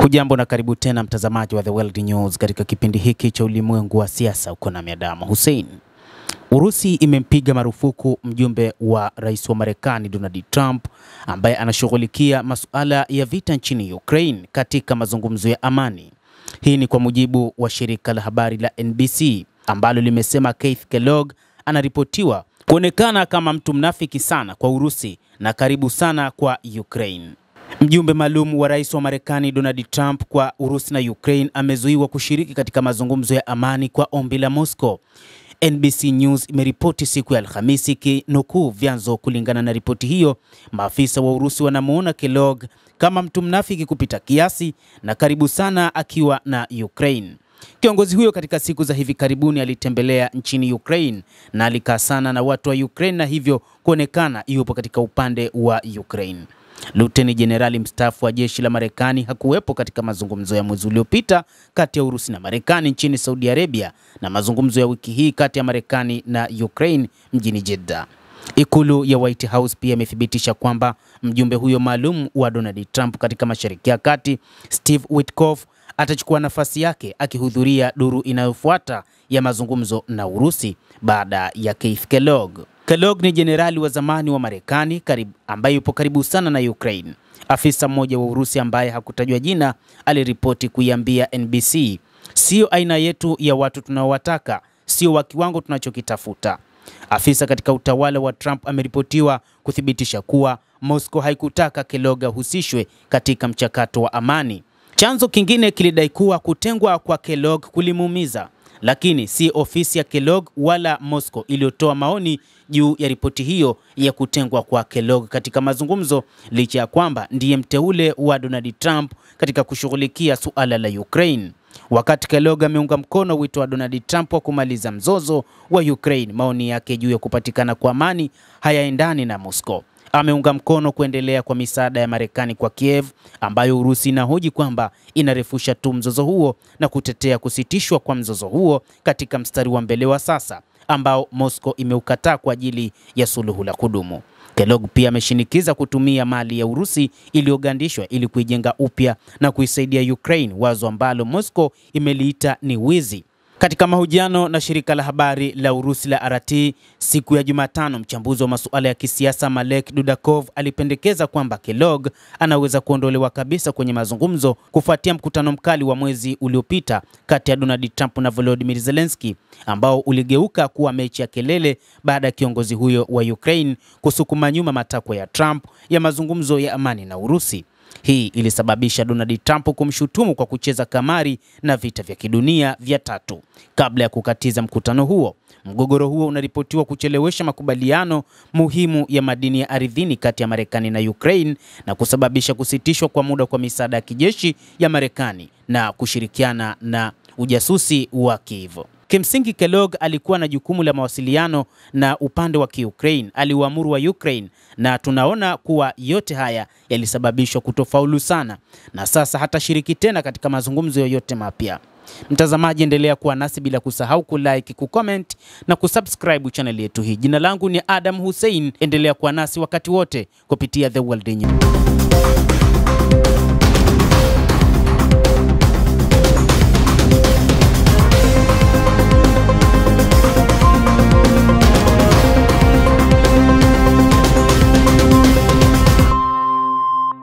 Hujambo na karibu tena mtazamaji wa The World News katika kipindi hiki cha ulimwengu wa siasa. Uko na Adamu Hussein. Urusi imempiga marufuku mjumbe wa rais wa Marekani Donald Trump ambaye anashughulikia masuala ya vita nchini Ukraine katika mazungumzo ya amani. Hii ni kwa mujibu wa shirika la habari la NBC ambalo limesema Keith Kellogg anaripotiwa kuonekana kama mtu mnafiki sana kwa Urusi na karibu sana kwa Ukraine. Mjumbe maalum wa rais wa Marekani Donald Trump kwa Urusi na Ukraine amezuiwa kushiriki katika mazungumzo ya amani kwa ombi la Moscow. NBC News imeripoti siku ya Alhamisi kinukuu vyanzo. Kulingana na ripoti hiyo, maafisa wa Urusi wanamuona Kellogg kama mtu mnafiki kupita kiasi na karibu sana akiwa na Ukraine. Kiongozi huyo katika siku za hivi karibuni alitembelea nchini Ukraine na alikaa sana na watu wa Ukraine na hivyo kuonekana yupo katika upande wa Ukraine. Luteni Jenerali mstaafu wa jeshi la Marekani hakuwepo katika mazungumzo ya mwezi uliopita kati ya Urusi na Marekani nchini Saudi Arabia na mazungumzo ya wiki hii kati ya Marekani na Ukraine mjini Jeddah. Ikulu ya White House pia imethibitisha kwamba mjumbe huyo maalum wa Donald Trump katika Mashariki ya Kati, Steve Witkoff, atachukua nafasi yake akihudhuria duru inayofuata ya mazungumzo na Urusi baada ya Keith Kellogg. Kellogg ni jenerali wa zamani wa Marekani ambaye yupo karibu sana na Ukraine. Afisa mmoja wa Urusi ambaye hakutajwa jina aliripoti kuiambia NBC, "Sio aina yetu ya watu tunaowataka, sio wa kiwango tunachokitafuta." Afisa katika utawala wa Trump ameripotiwa kuthibitisha kuwa Moscow haikutaka Kellogg ahusishwe katika mchakato wa amani. Chanzo kingine kilidai kuwa kutengwa kwa Kellogg kulimuumiza, lakini si ofisi ya Kellogg wala Moscow iliyotoa maoni juu ya ripoti hiyo ya kutengwa kwa Kellogg katika mazungumzo, licha ya kwamba ndiye mteule wa Donald Trump katika kushughulikia suala la Ukraine. Wakati Kellogg ameunga mkono wito wa Donald Trump wa kumaliza mzozo wa Ukraine, maoni yake juu ya kupatikana kwa amani hayaendani na Moscow. Ameunga mkono kuendelea kwa misaada ya Marekani kwa Kiev, ambayo Urusi inahoji kwamba inarefusha tu mzozo huo na kutetea kusitishwa kwa mzozo huo katika mstari wa mbele wa sasa ambao Moscow imeukataa kwa ajili ya suluhu la kudumu. Kellogg pia ameshinikiza kutumia mali ya Urusi iliyogandishwa ili kuijenga upya na kuisaidia Ukraine, wazo ambalo Moscow imeliita ni wizi. Katika mahojiano na shirika la habari la Urusi la RT siku ya Jumatano, mchambuzi wa masuala ya kisiasa Malek Dudakov alipendekeza kwamba Kellogg anaweza kuondolewa kabisa kwenye mazungumzo kufuatia mkutano mkali wa mwezi uliopita kati ya Donald Trump na Volodymyr Zelensky ambao uligeuka kuwa mechi ya kelele baada ya kiongozi huyo wa Ukraine kusukuma nyuma matakwa ya Trump ya mazungumzo ya amani na Urusi. Hii ilisababisha Donald Trump kumshutumu kwa kucheza kamari na vita vya kidunia vya tatu kabla ya kukatiza mkutano huo. Mgogoro huo unaripotiwa kuchelewesha makubaliano muhimu ya madini ya ardhini kati ya Marekani na Ukraine na kusababisha kusitishwa kwa muda kwa misaada ya kijeshi ya Marekani na kushirikiana na ujasusi wa Kiev. Kimsingi, Kellogg alikuwa na jukumu la mawasiliano na upande wa Ukraine, aliwaamuru wa Ukraine, na tunaona kuwa yote haya yalisababishwa kutofaulu sana na sasa hatashiriki tena katika mazungumzo yoyote mapya. Mtazamaji, endelea kuwa nasi bila kusahau kulike, kucomment na kusubscribe channel yetu hii. Jina langu ni Adamu Hussein. Endelea kuwa nasi wakati wote kupitia The World News.